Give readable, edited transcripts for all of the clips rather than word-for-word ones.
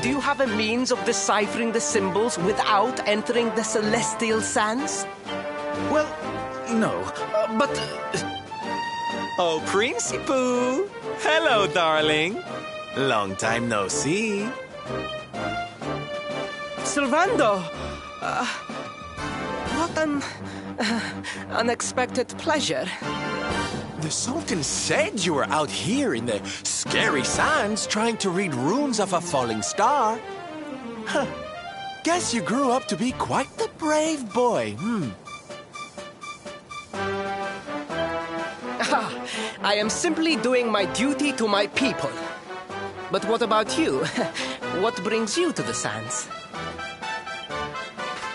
Do you have a means of deciphering the symbols without entering the celestial sands? Well, no, but... Oh, Principoo! Hello, darling. Long time no see. Servando! What an... unexpected pleasure. The Sultan said you were out here in the scary sands trying to read runes of a falling star. Huh. Guess you grew up to be quite the brave boy, I am simply doing my duty to my people. But what about you? What brings you to the sands?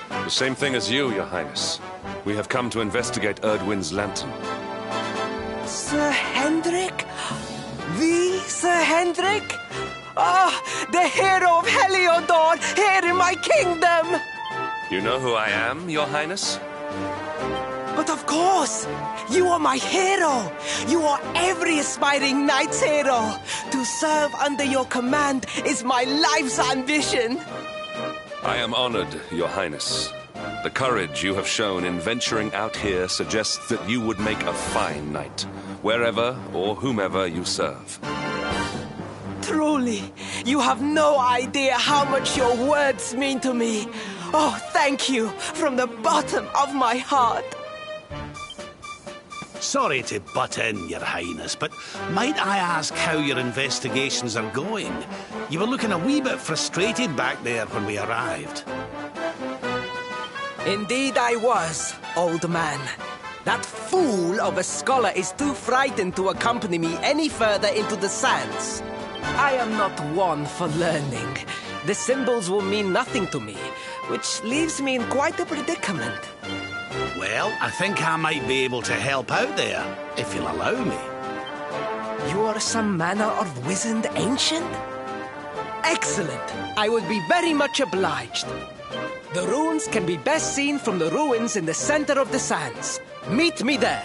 The same thing as you, Your Highness. We have come to investigate Erdwin's lantern. Sir Hendrik? The Sir Hendrik? Ah, the hero of Heliodor, here in my kingdom! You know who I am, Your Highness? But of course! You are my hero! You are every aspiring knight's hero! To serve under your command is my life's ambition! I am honored, Your Highness. The courage you have shown in venturing out here suggests that you would make a fine knight, wherever or whomever you serve. Truly, you have no idea how much your words mean to me. Oh, thank you from the bottom of my heart. Sorry to butt in, Your Highness, but might I ask how your investigations are going? You were looking a wee bit frustrated back there when we arrived. Indeed I was, old man. That fool of a scholar is too frightened to accompany me any further into the sands. I am not one for learning. The symbols will mean nothing to me, which leaves me in quite a predicament. Well, I think I might be able to help out there, if you'll allow me. You are some manner of wizened ancient? Excellent! I would be very much obliged. The runes can be best seen from the ruins in the center of the sands. Meet me there.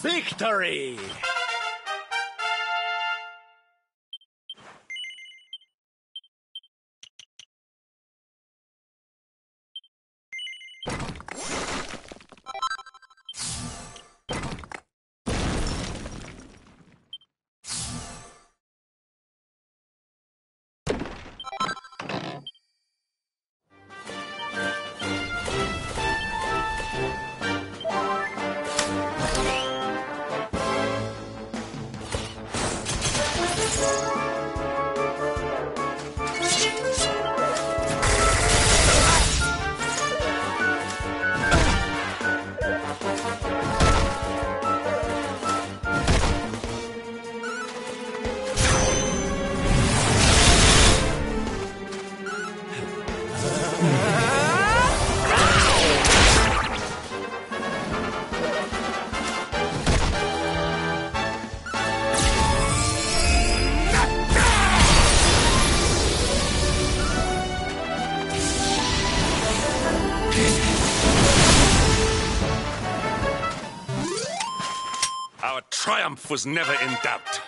Victory! triumph was never in doubt.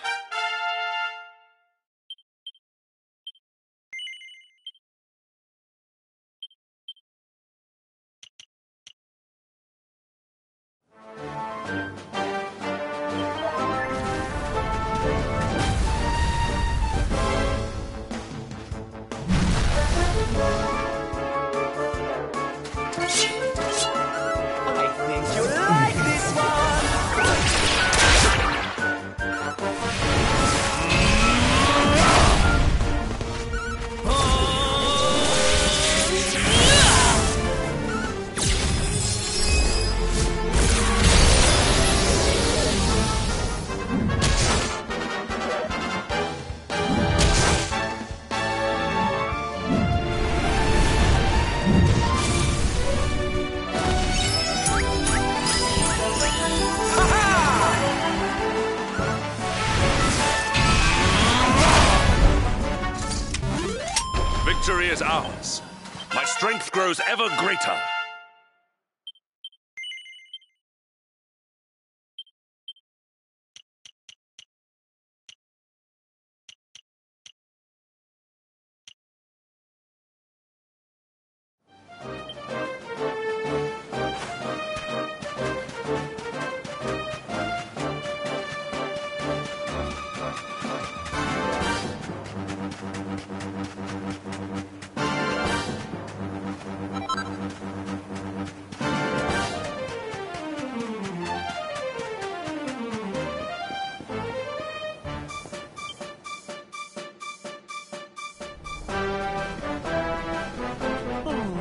Victory is ours. My strength grows ever greater.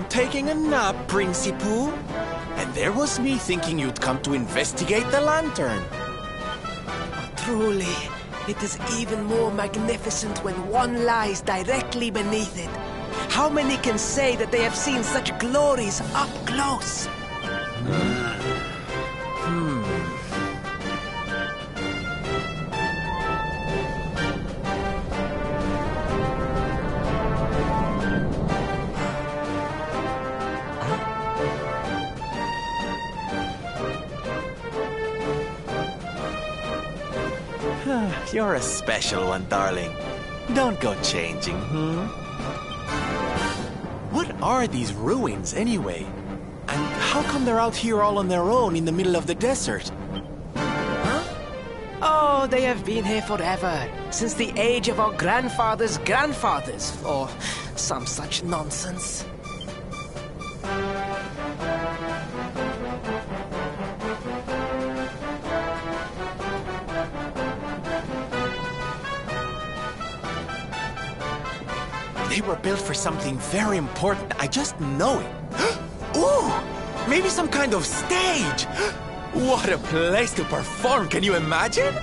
Taking a nap, Principal? And there was me thinking you'd come to investigate the lantern. Truly, it is even more magnificent when one lies directly beneath it. How many can say that they have seen such glories up close? You're a special one, darling. Don't go changing, What are these ruins, anyway? And how come they're out here all on their own in the middle of the desert? Oh, they have been here forever, since the age of our grandfathers' grandfathers, or some such nonsense. They were built for something very important. I just know it. Ooh! Maybe some kind of stage! What a place to perform, can you imagine?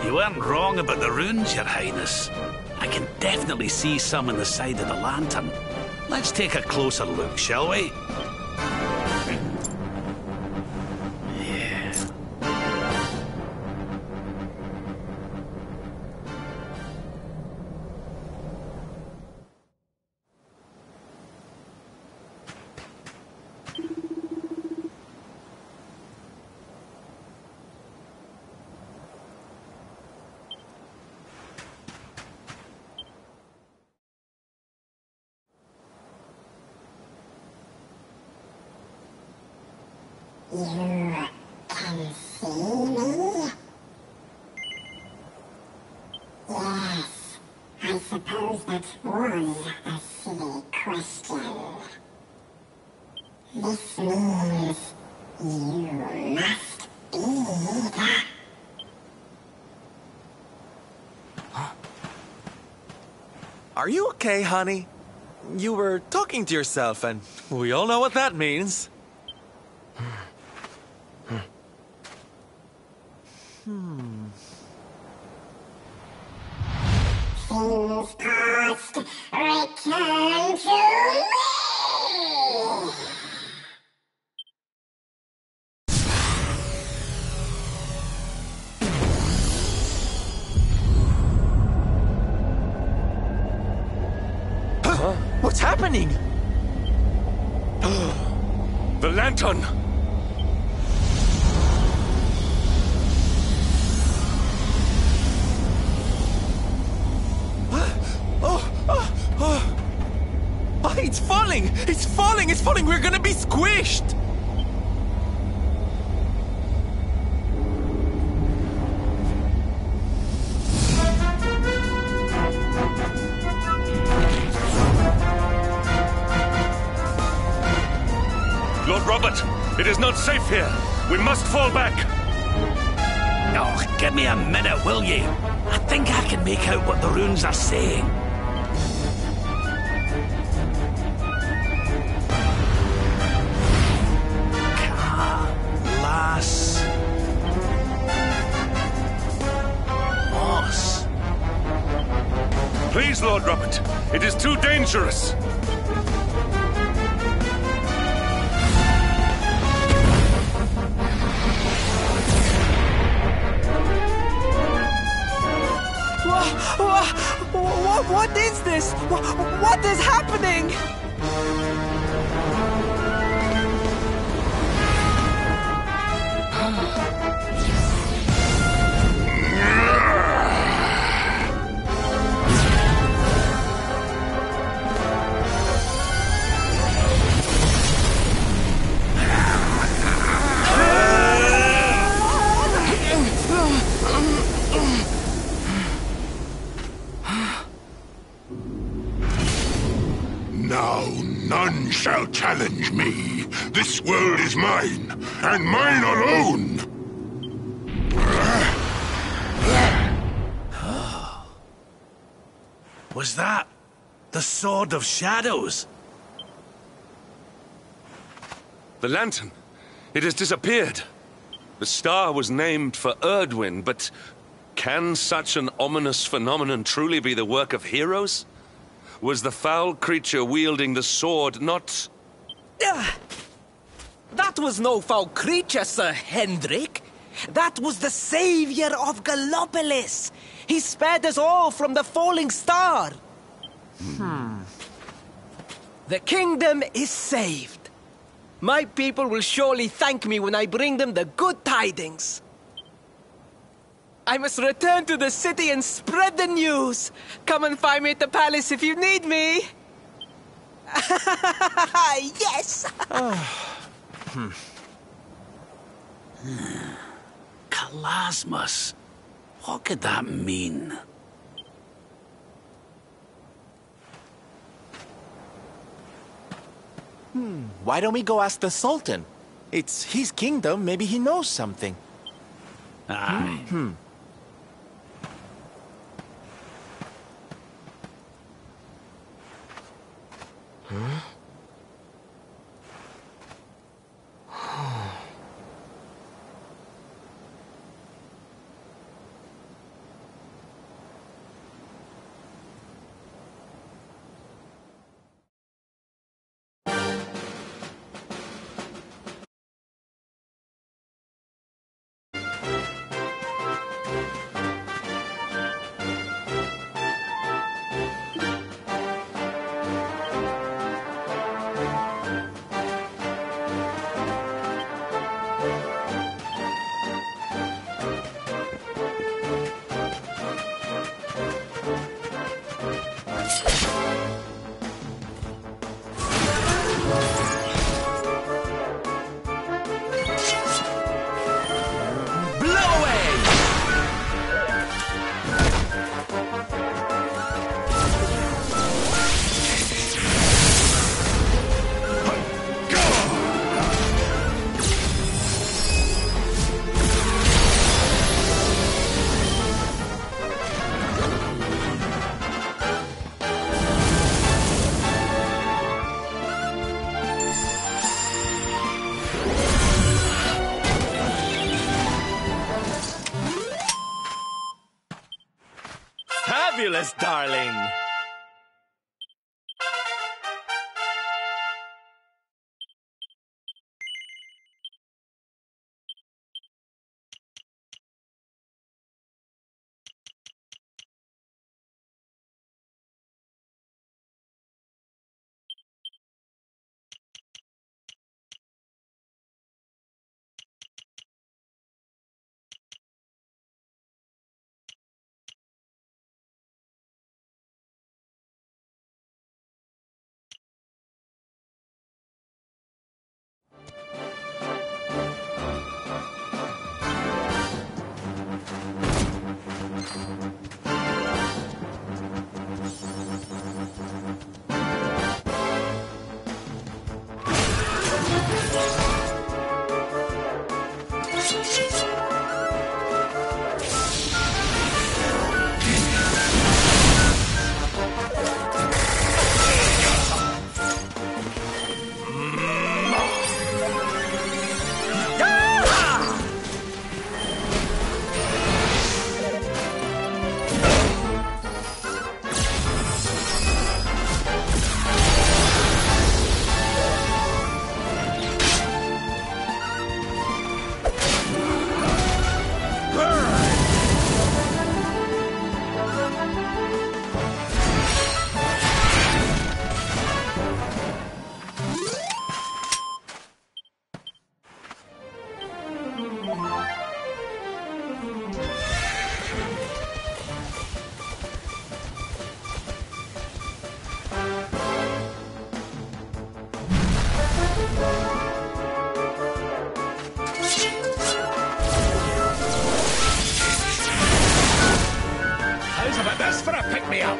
You weren't wrong about the runes, Your Highness. I can definitely see some on the side of the lantern. Let's take a closer look, shall we? You can see me? Yes, I suppose that was a silly question. This means you must be the... Are you okay, honey? You were talking to yourself, and we all know what that means. Things past, return to me! happening? The lantern! Oh, it's falling! It's falling! It's falling! We're gonna be squished! Lord Robert, it is not safe here. We must fall back. Oh, give me a minute, will you? I think I can make out what the runes are saying. Las... Os. Please, Lord Robert, it is too dangerous. What is this? What is happening? Now none shall challenge me. This world is mine, and mine alone. Was that the Sword of Shadows? The lantern. It has disappeared. The star was named for Erdwin, but can such an ominous phenomenon truly be the work of heroes? Was the foul creature wielding the sword not... That was no foul creature, Sir Hendrik. That was the savior of Gallopolis. He spared us all from the falling star. The kingdom is saved. My people will surely thank me when I bring them the good tidings. I must return to the city and spread the news. Come and find me at the palace if you need me. Yes! Kalasmus. What could that mean? Why don't we go ask the Sultan? It's his kingdom, maybe he knows something. Aye. Fabulous, darling! pick me up.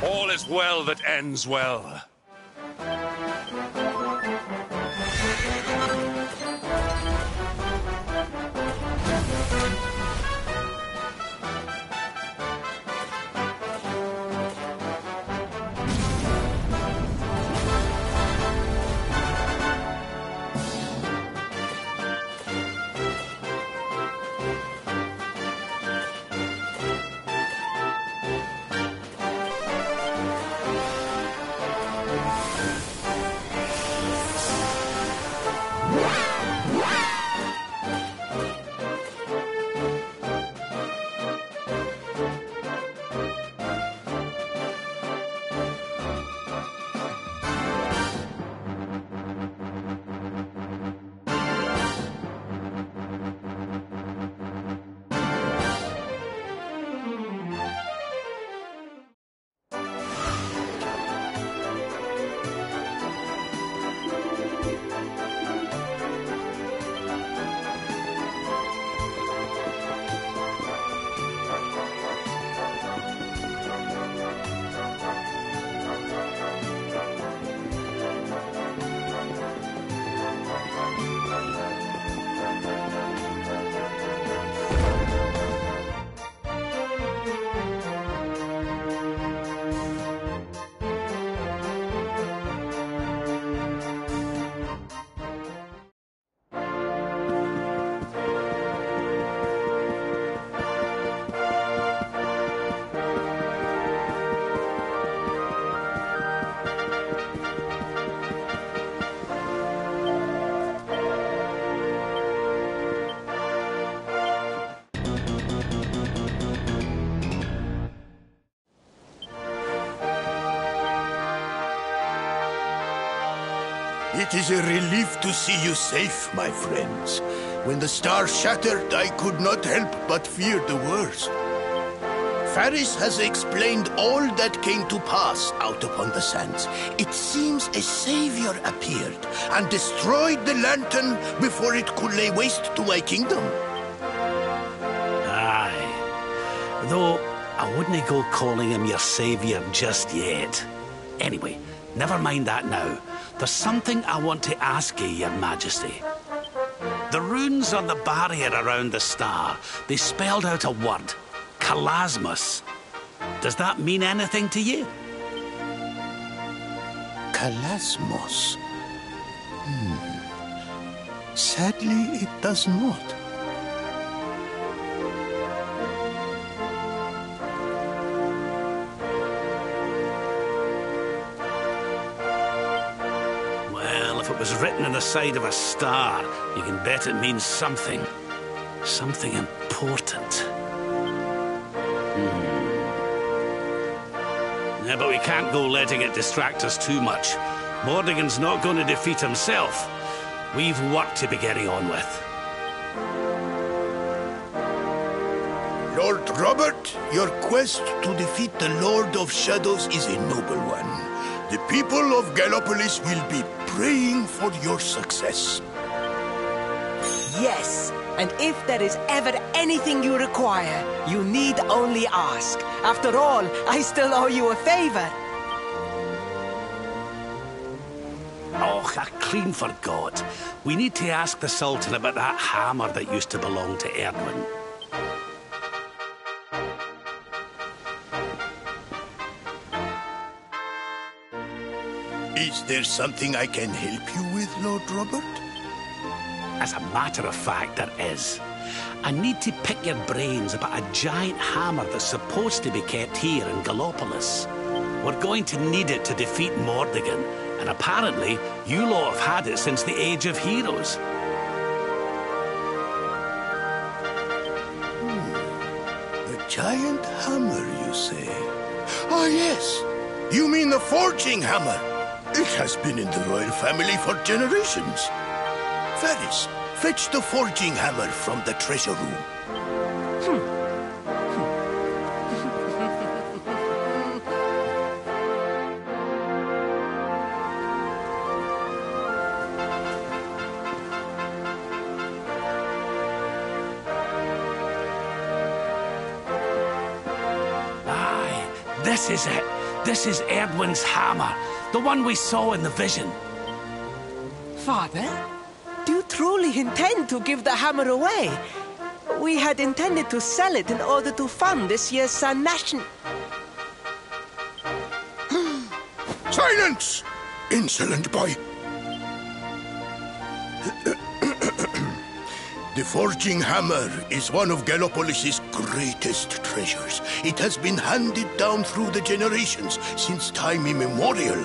All is well that ends well. It is a relief to see you safe, my friends. When the star shattered, I could not help but fear the worst. Faris has explained all that came to pass out upon the sands. It seems a savior appeared and destroyed the lantern before it could lay waste to my kingdom. Aye. Though, I wouldn't go calling him your savior just yet. Anyway, never mind that now. There's something I want to ask you, Your Majesty. The runes on the barrier around the star, they spelled out a word. Kalasmus. Does that mean anything to you? Kalasmos. Sadly, it does not. Well, if it was written on the side of a star, you can bet it means something. Something important. Yeah, but we can't go letting it distract us too much. Mordigan's not going to defeat himself. We've work to be getting on with. Lord Robert, your quest to defeat the Lord of Shadows is a noble one. The people of Gallopolis will be praying for your success. Yes, and if there is ever anything you require, you need only ask. After all, I still owe you a favor. Oh, I clean forgot. We need to ask the Sultan about that hammer that used to belong to Erdwin. Is there something I can help you with, Lord Robert? As a matter of fact, there is. I need to pick your brains about a giant hammer that's supposed to be kept here in Gallopolis. We're going to need it to defeat Mordigan, and apparently you lot have had it since the Age of Heroes. giant hammer, you say? Ah, yes. You mean the forging hammer. It has been in the royal family for generations. Varys, fetch the forging hammer from the treasure room. This is it. This is Erdwin's hammer, the one we saw in the vision. Father, do you truly intend to give the hammer away? We had intended to sell it in order to fund this year's Sun Nation. Silence! Insolent boy. The forging hammer is one of Gallopolis' greatest treasures. It has been handed down through the generations since time immemorial.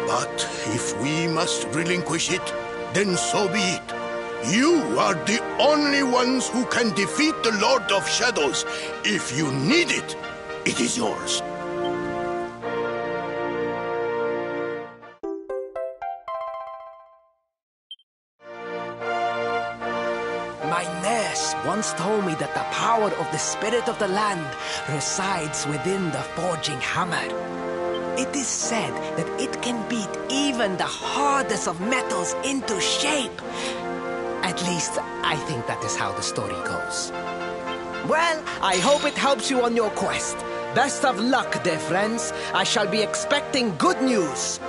But if we must relinquish it, then so be it. You are the only ones who can defeat the Lord of Shadows. If you need it, it is yours. My nurse once told me that the power of the spirit of the land resides within the forging hammer. It is said that it can beat even the hardest of metals into shape. At least, I think that is how the story goes. Well, I hope it helps you on your quest. Best of luck, dear friends. I shall be expecting good news.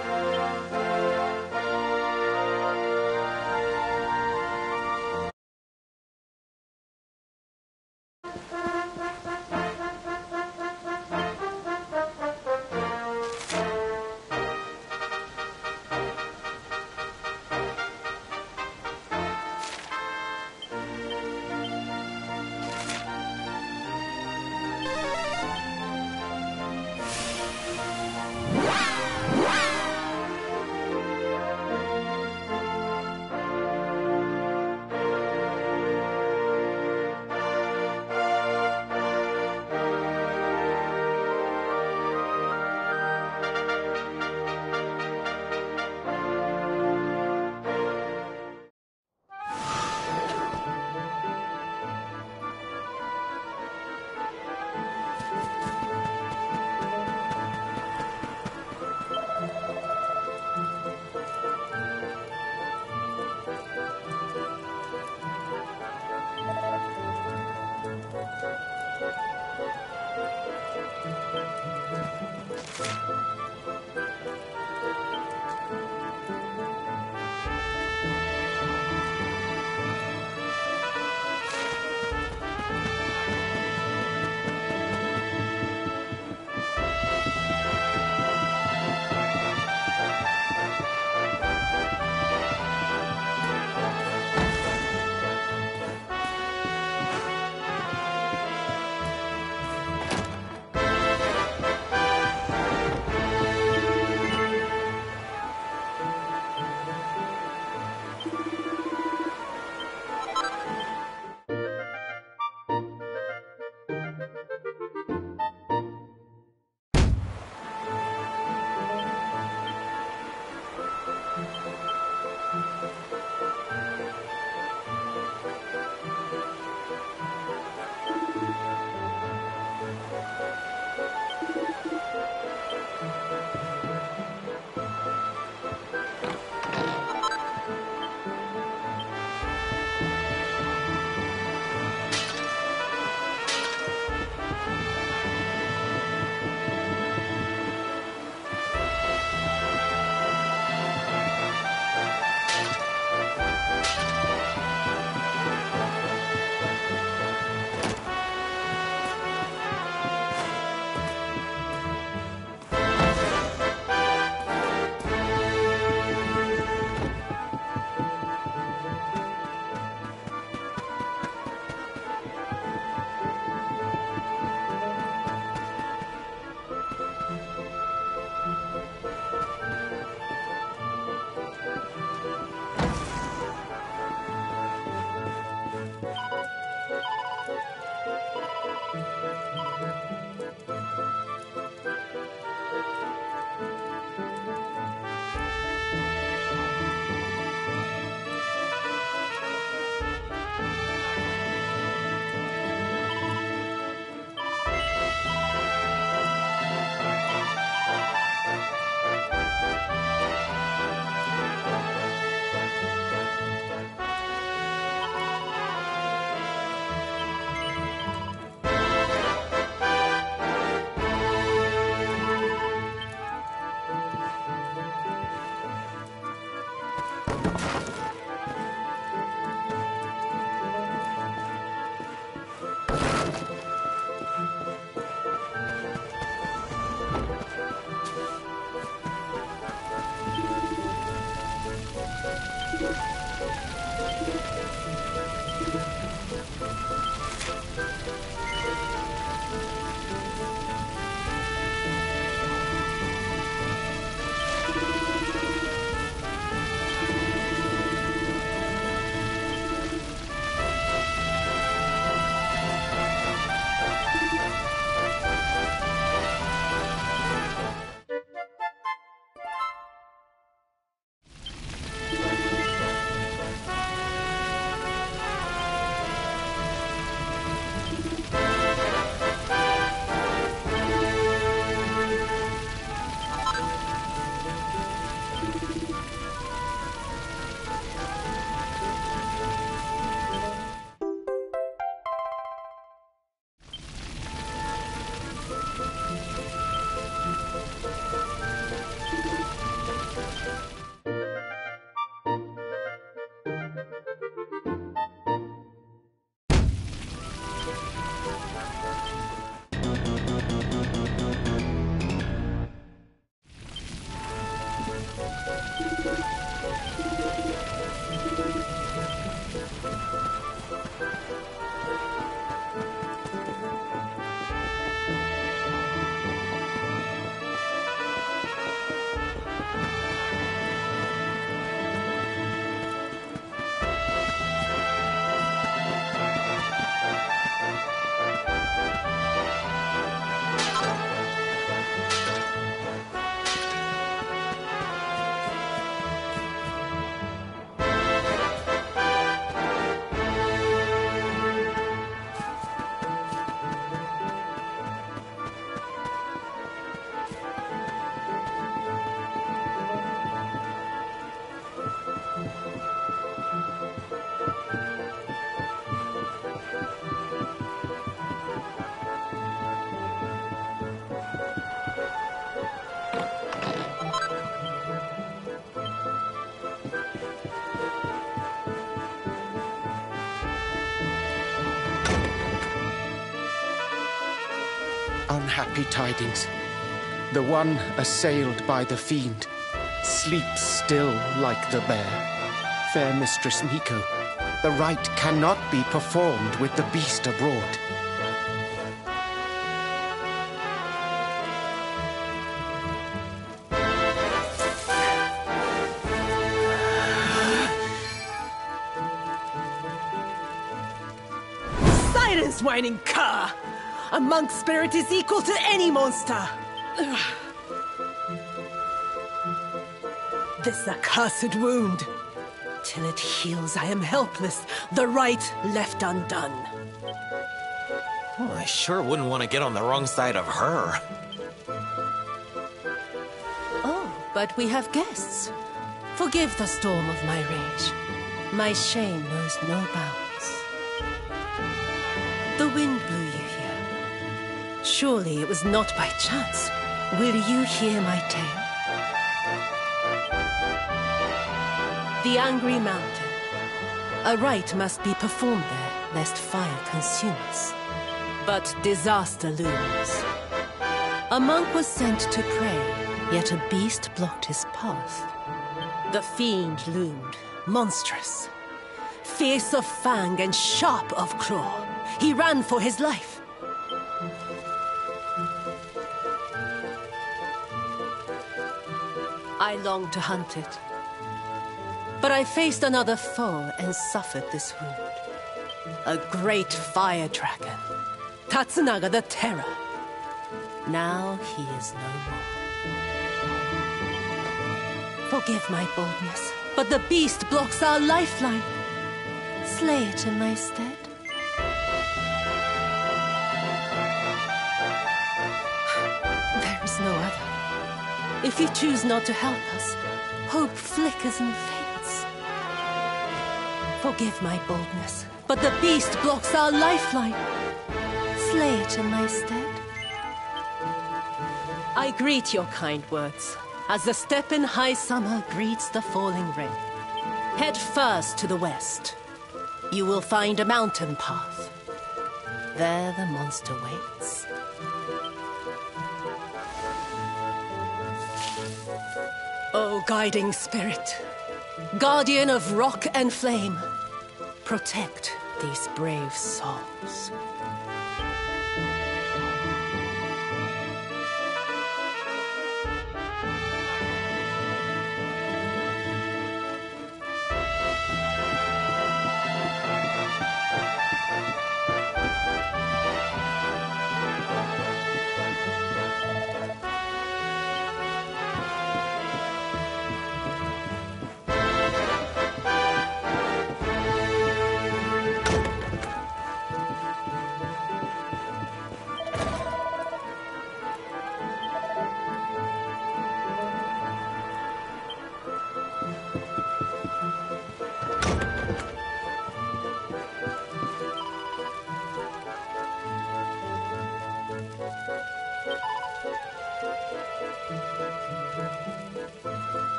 unhappy tidings. The one assailed by the fiend sleeps still like the bear. Fair Mistress Miko, the rite cannot be performed with the beast abroad. Silence, whining cur! A monk spirit is equal to any monster! This accursed wound. Till it heals, I am helpless. The rite left undone. Oh, I sure wouldn't want to get on the wrong side of her. Oh, but we have guests. Forgive the storm of my rage. My shame knows no bounds. The wind blew you here. Surely it was not by chance. Will you hear my tale? The Angry Mountain. A rite must be performed there, lest fire consume us. But disaster looms. A monk was sent to pray, yet a beast blocked his path. The fiend loomed, monstrous. Fierce of fang and sharp of claw. He ran for his life. I longed to hunt it. But I faced another foe and suffered this wound. A great fire dragon. Tatsunaga the Terror. Now he is no more. Forgive my boldness, but the beast blocks our lifeline. Slay it in my stead. There is no other. If you choose not to help us, hope flickers and fades. Forgive my boldness, but the beast blocks our lifeline. Slay it in my stead. I greet your kind words, as the steppe in high summer greets the falling rain. Head first to the west. You will find a mountain path. There the monster waits. O guiding spirit, guardian of rock and flame, protect these brave souls.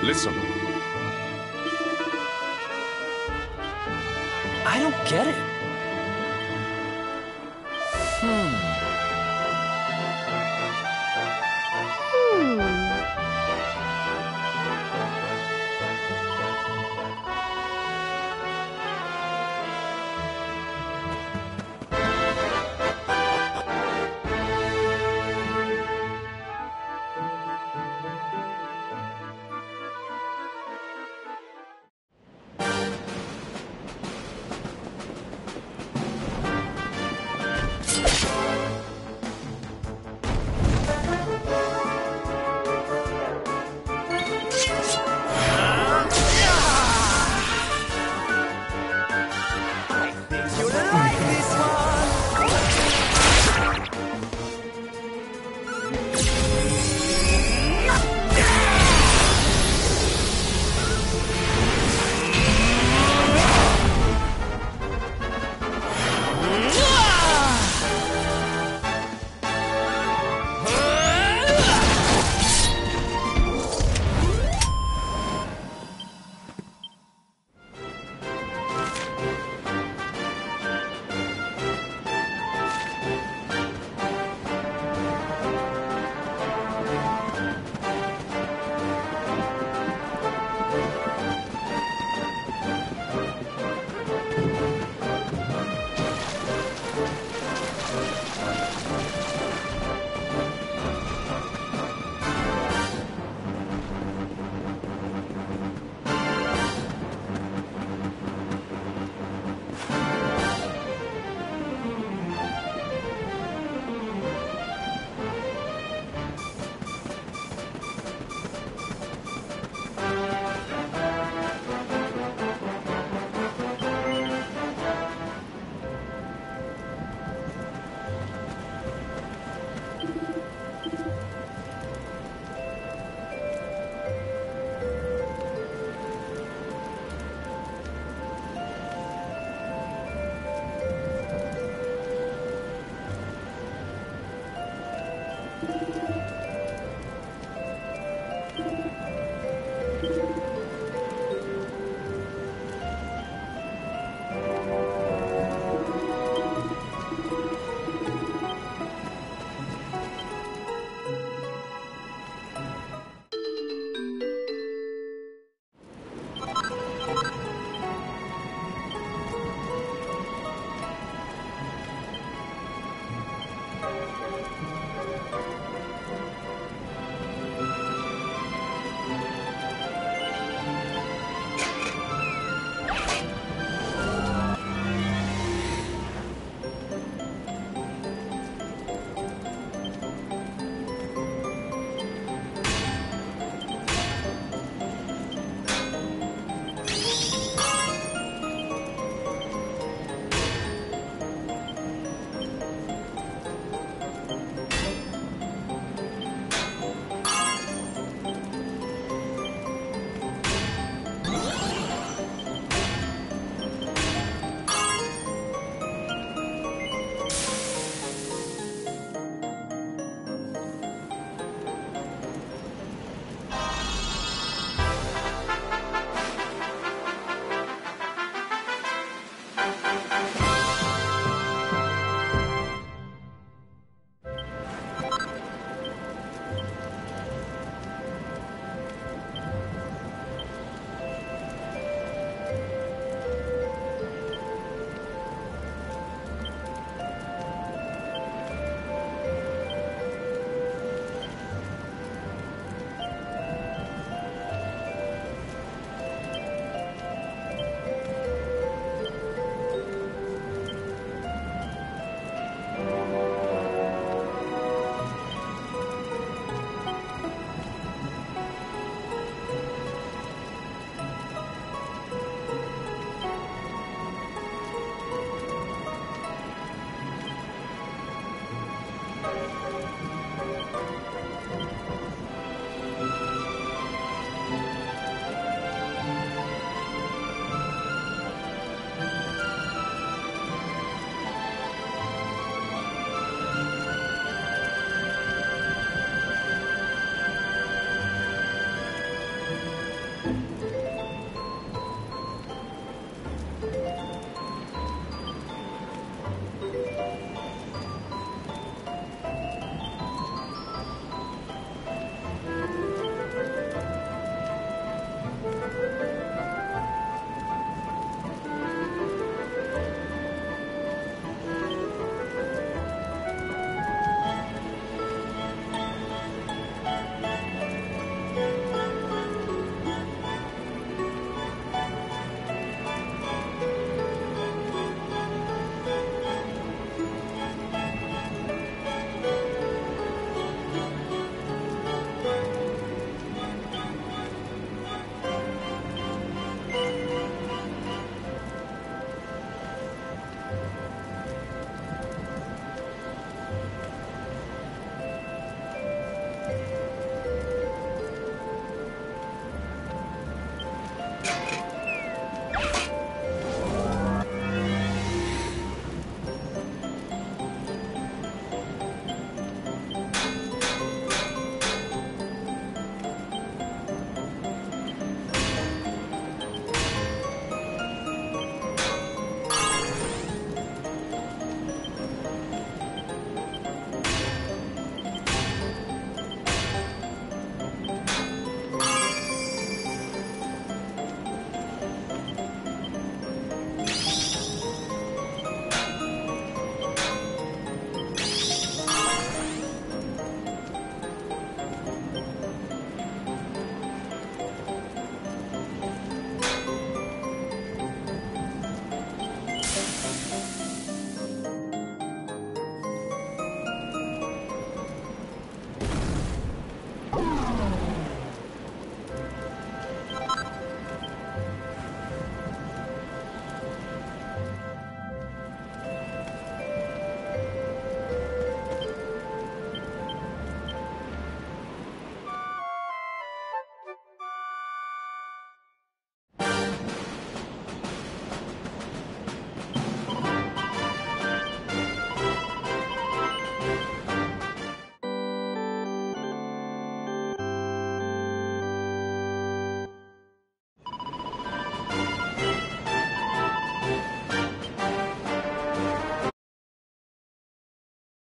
Listen. I don't get it.